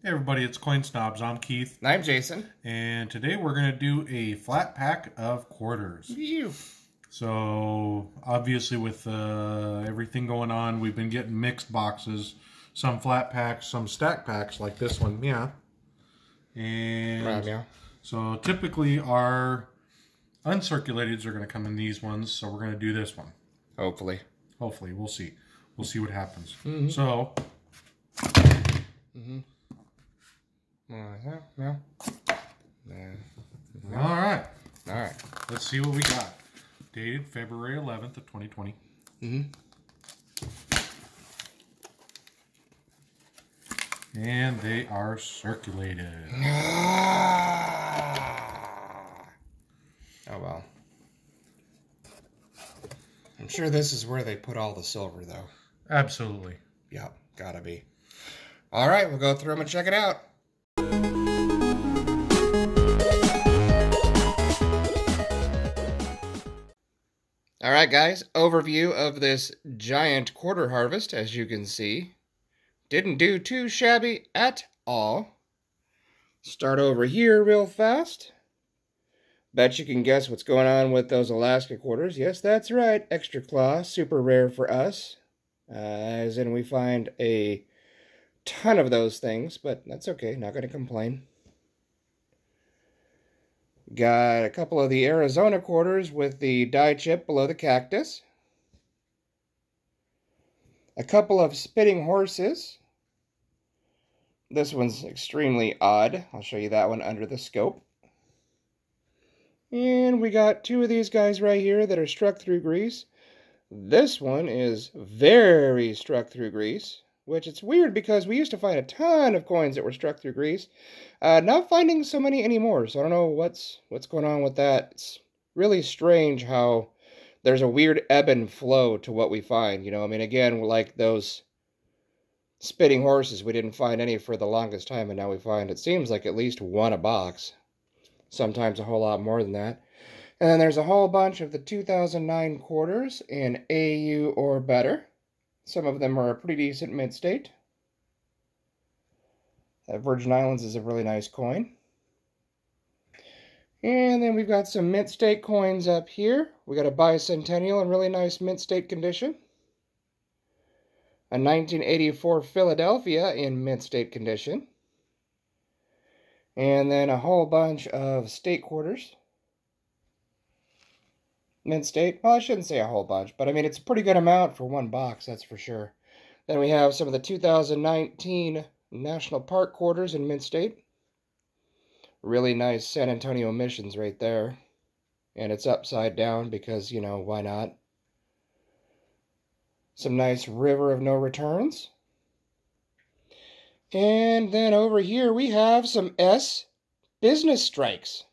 Hey everybody, it's Coin Snobz. I'm Keith. And I'm Jason. And today we're going to do a flat pack of quarters. Ew. So, obviously with everything going on, we've been getting mixed boxes. Some flat packs, some stack packs, like this one, yeah. And yeah. So typically our uncirculateds are going to come in these ones, so we're going to do this one. Hopefully. Hopefully, we'll see. We'll see what happens. Mm-hmm. So... Mm-hmm. All right. All right. Let's see what we got. Dated February 11th of 2020. Mm-hmm. And they are circulated. Oh, well. I'm sure this is where they put all the silver, though. Absolutely. Yeah, gotta be. All right, we'll go through them and check it out. All right, guys, overview of this giant quarter harvest, as you can see. Didn't do too shabby at all. Start over here real fast. Bet you can guess what's going on with those Alaska quarters. Yes, that's right, extra claw, super rare for us. As in we find a ton of those things, but that's okay, not going to complain. Got a couple of the Arizona quarters with the die chip below the cactus. A couple of spitting horses. This one's extremely odd. I'll show you that one under the scope. And we got two of these guys right here that are struck through grease. This one is very struck through grease, which it's weird because we used to find a ton of coins that were struck through grease. Not finding so many anymore, so I don't know what's going on with that. It's really strange how there's a weird ebb and flow to what we find. You know, I mean, again, like those spitting horses, we didn't find any for the longest time, and now we find, it seems like, at least one a box. Sometimes a whole lot more than that. And then there's a whole bunch of the 2009 quarters in AU or better. Some of them are a pretty decent mid-state. Virgin Islands is a really nice coin. And then we've got some mint-state coins up here. We got a bicentennial in really nice mint-state condition. A 1984 Philadelphia in mint-state condition. And then a whole bunch of state quarters. Mint-state. Well, I shouldn't say a whole bunch, but I mean, it's a pretty good amount for one box, that's for sure. Then we have some of the 2019 National Park quarters in mint-state. Really nice San Antonio missions right there. And it's upside down because, you know, why not? Some nice River of No Returns. And then over here we have some S business strikes.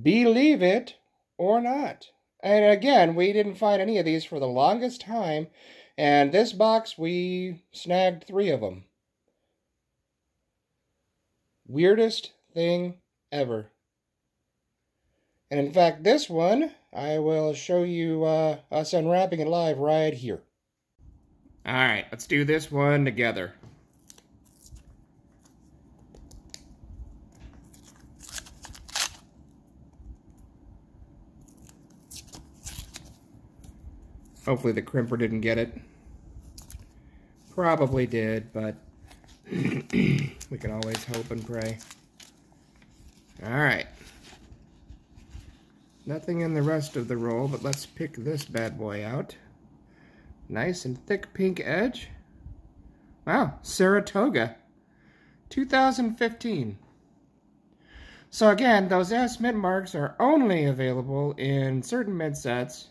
Believe it or not. And again, we didn't find any of these for the longest time. And this box, we snagged 3 of them. Weirdest thing ever. And in fact, this one, I will show you us unwrapping it live right here. Alright, let's do this one together. Hopefully the crimper didn't get it. Probably did, but we can always hope and pray. Alright. Nothing in the rest of the roll, but let's pick this bad boy out. Nice and thick pink edge. Wow, Saratoga. 2015. So again, those S mint marks are only available in certain mint sets,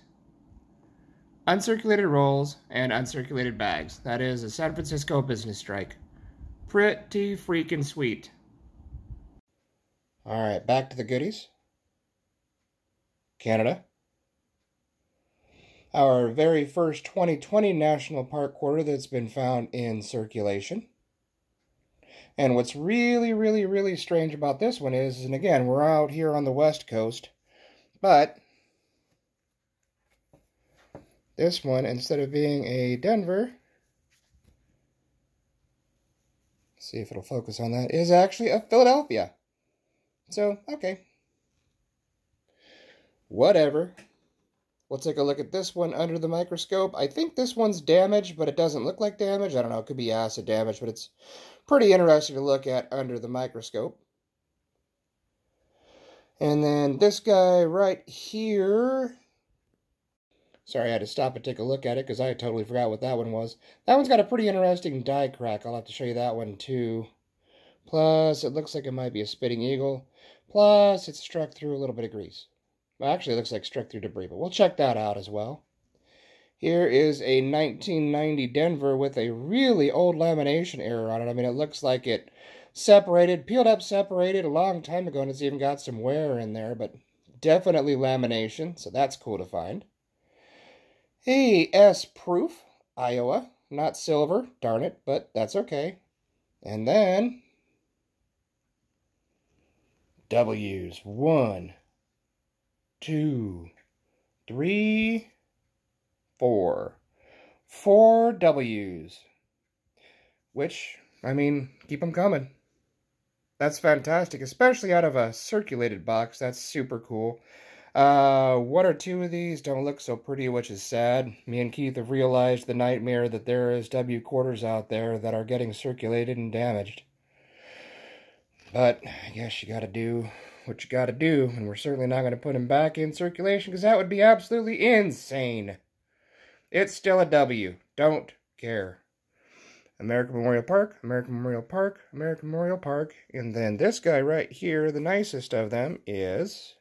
uncirculated rolls, and uncirculated bags. That is a San Francisco business strike. Pretty freaking sweet. Alright, back to the goodies. Canada. Our very first 2020 National Park quarter that's been found in circulation. And what's really strange about this one is, and again, we're out here on the West Coast, but this one, instead of being a Denver, see if it'll focus on that, is actually a Philadelphia. So, okay. Whatever. We'll take a look at this one under the microscope. I think this one's damaged, but it doesn't look like damage. I don't know, it could be acid damage, but it's pretty interesting to look at under the microscope. And then this guy right here. Sorry, I had to stop and take a look at it because I totally forgot what that one was. That one's got a pretty interesting die crack. I'll have to show you that one too. Plus, it looks like it might be a spitting eagle. Plus, it's struck through a little bit of grease. Well, actually, it looks like struck through debris, but we'll check that out as well. Here is a 1990 Denver with a really old lamination error on it. I mean, it looks like it separated, peeled up, separated a long time ago, and it's even got some wear in there, but definitely lamination, so that's cool to find. Hey, S proof, Iowa, not silver, darn it, but that's okay. And then W's, 1, 2, 3, 4. 4 W's. Which, I mean, keep them coming. That's fantastic, especially out of a circulated box. That's super cool. 1 or 2 of these don't look so pretty, which is sad. Me and Keith have realized the nightmare that there is W quarters out there that are getting circulated and damaged. But I guess you gotta do what you gotta do, and we're certainly not gonna put them back in circulation because that would be absolutely insane. It's still a W. Don't care. American Memorial Park, American Memorial Park, American Memorial Park. And then this guy right here, the nicest of them, is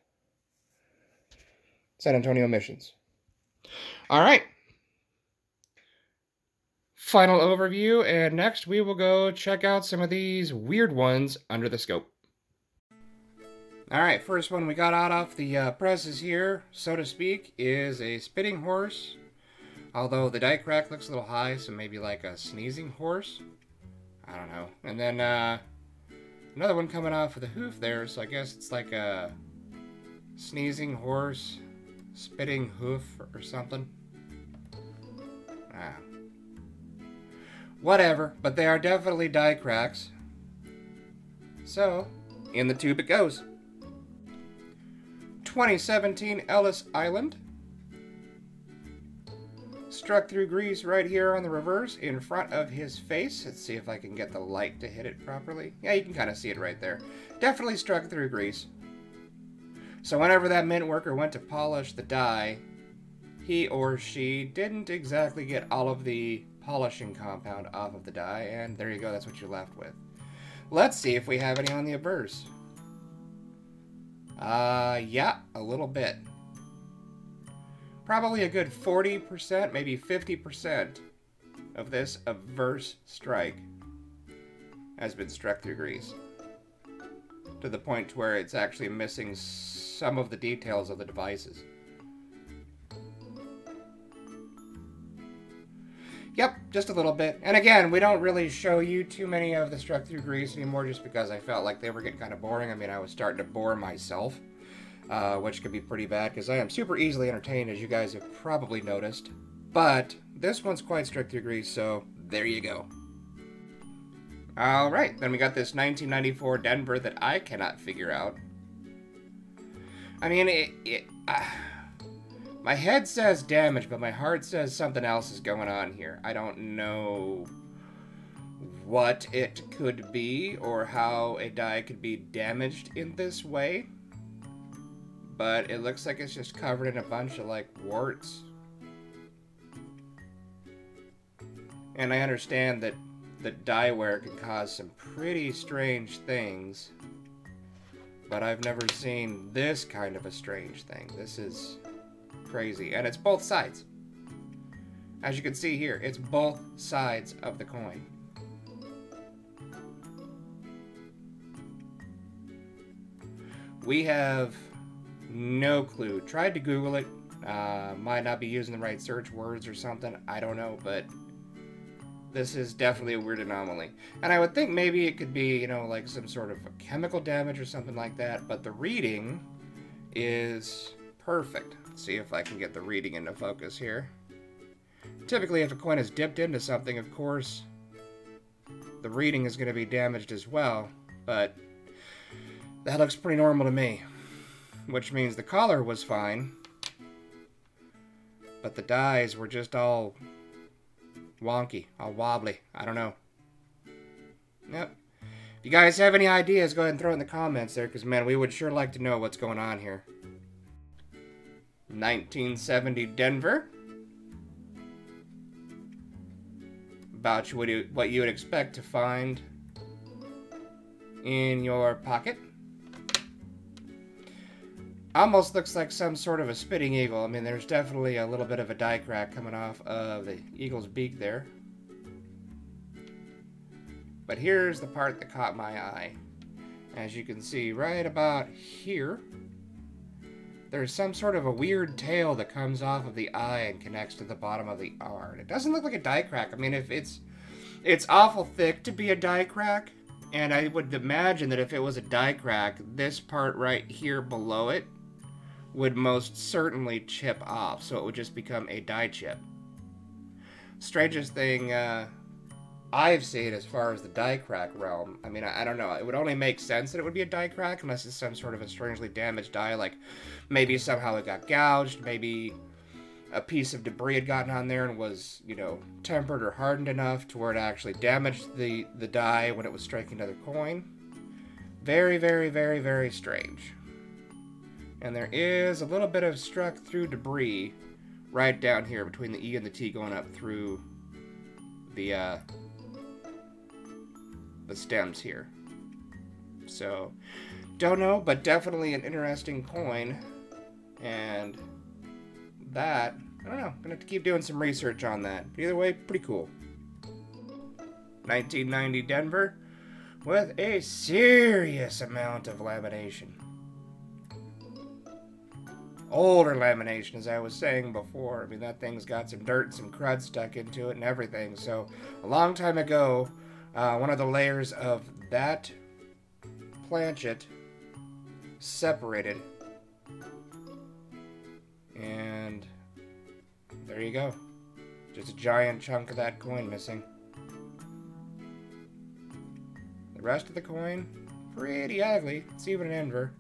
San Antonio Missions. All right. Final overview, and next we will go check out some of these weird ones under the scope. All right, first one we got out off the presses here, so to speak, is a spitting horse. Although the die crack looks a little high, so maybe like a sneezing horse. I don't know. And then another one coming off of the hoof there, so I guess it's like a sneezing horse, spitting hoof or something. Whatever, but they are definitely die cracks. So, in the tube it goes. 2017 Ellis Island. Struck through grease right here on the reverse in front of his face. Let's see if I can get the light to hit it properly. Yeah, you can kind of see it right there. Definitely struck through grease. So whenever that mint worker went to polish the die, he or she didn't exactly get all of the polishing compound off of the die, and there you go, that's what you're left with. Let's see if we have any on the obverse. Yeah, a little bit. Probably a good 40%, maybe 50% of this obverse strike has been struck through grease. To the point where it's actually missing some of the details of the devices. Yep, just a little bit. And again, we don't really show you too many of the struck through grease anymore just because I felt like they were getting kind of boring. I mean, I was starting to bore myself, which could be pretty bad because I am super easily entertained, as you guys have probably noticed. But this one's quite struck through grease, so there you go. Alright, then we got this 1994 Denver that I cannot figure out. I mean, my head says damage, but my heart says something else is going on here. I don't know what it could be or how a die could be damaged in this way. But it looks like it's just covered in a bunch of, like, warts. And I understand that the die wear can cause some pretty strange things. But I've never seen this kind of a strange thing. This is crazy. And it's both sides. As you can see here, it's both sides of the coin. We have no clue. Tried to Google it. Might not be using the right search words or something. I don't know, but this is definitely a weird anomaly. And I would think maybe it could be, you know, like some sort of chemical damage or something like that, but the reading is perfect. Let's see if I can get the reading into focus here. Typically, if a coin is dipped into something, of course, the reading is going to be damaged as well, but that looks pretty normal to me. Which means the collar was fine, but the dies were just all wonky, all wobbly. I don't know. Yep. If you guys have any ideas, go ahead and throw it in the comments there, because, man, we would sure like to know what's going on here. 1970 Denver. About what you would expect to find in your pocket. Almost looks like some sort of a spitting eagle. I mean, there's definitely a little bit of a die crack coming off of the eagle's beak there. But here's the part that caught my eye. As you can see right about here, there's some sort of a weird tail that comes off of the eye and connects to the bottom of the R. It doesn't look like a die crack. I mean, if it's awful thick to be a die crack, and I would imagine that if it was a die crack, this part right here below it would most certainly chip off, so it would just become a die chip. Strangest thing I've seen as far as the die crack realm. I mean, I don't know. It would only make sense that it would be a die crack unless it's some sort of a strangely damaged die, like maybe somehow it got gouged, maybe a piece of debris had gotten on there and was, you know, tempered or hardened enough to where it actually damaged the die when it was striking another coin. Very, very, very, very strange. And there is a little bit of struck through debris right down here between the E and the T going up through the stems here. So, don't know, but definitely an interesting coin. And that, I don't know, I'm gonna have to keep doing some research on that. Either way, pretty cool. 1990 Denver with a serious amount of lamination. Older lamination, as I was saying before. I mean, that thing's got some dirt and some crud stuck into it and everything. So, a long time ago, one of the layers of that planchet separated. And there you go. Just a giant chunk of that coin missing. The rest of the coin, pretty ugly. It's even an ender.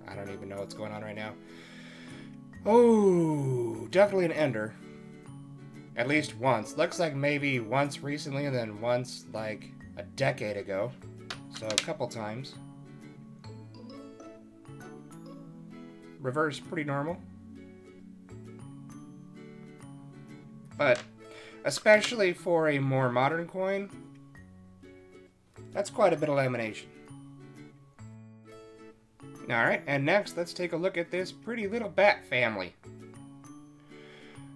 I don't even know what's going on right now. Oh, definitely an ender. At least once. Looks like maybe once recently and then once like a decade ago. So a couple times. Reverse, pretty normal. But especially for a more modern coin, that's quite a bit of lamination. Alright, and next let's take a look at this pretty little bat family.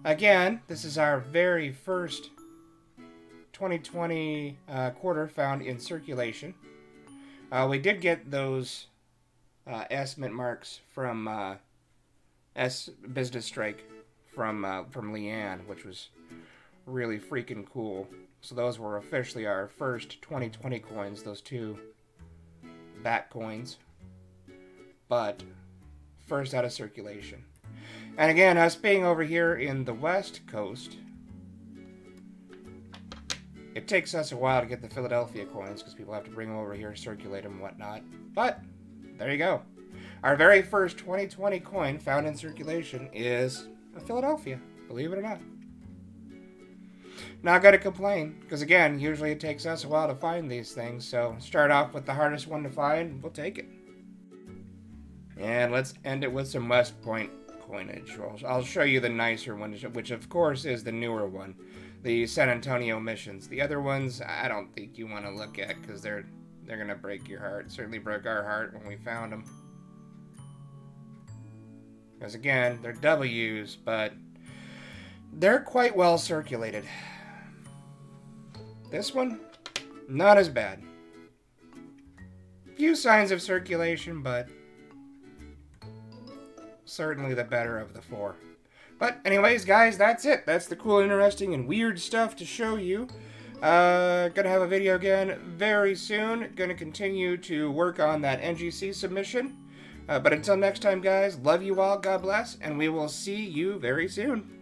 Again, this is our very first 2020 quarter found in circulation. We did get those S mint marks from S Business Strike from Leanne, which was really freaking cool. So those were officially our first 2020 coins, those two bat coins. But first out of circulation. And again, us being over here in the West Coast, it takes us a while to get the Philadelphia coins because people have to bring them over here, circulate them and whatnot. But there you go. Our very first 2020 coin found in circulation is a Philadelphia, believe it or not. Not gonna complain, because again, usually it takes us a while to find these things, so start off with the hardest one to find, we'll take it. And let's end it with some West Point coinage. I'll show you the nicer one, which of course is the newer one, the San Antonio Missions. The other ones, I don't think you want to look at, because they're gonna break your heart. It certainly broke our heart when we found them. Because again, they're W's, but they're quite well circulated. This one, not as bad. Few signs of circulation, but certainly the better of the four. But anyways, guys, that's it. That's the cool, interesting, and weird stuff to show you. Gonna have a video again very soon. Gonna continue to work on that NGC submission. But until next time, guys, love you all, God bless, and we will see you very soon.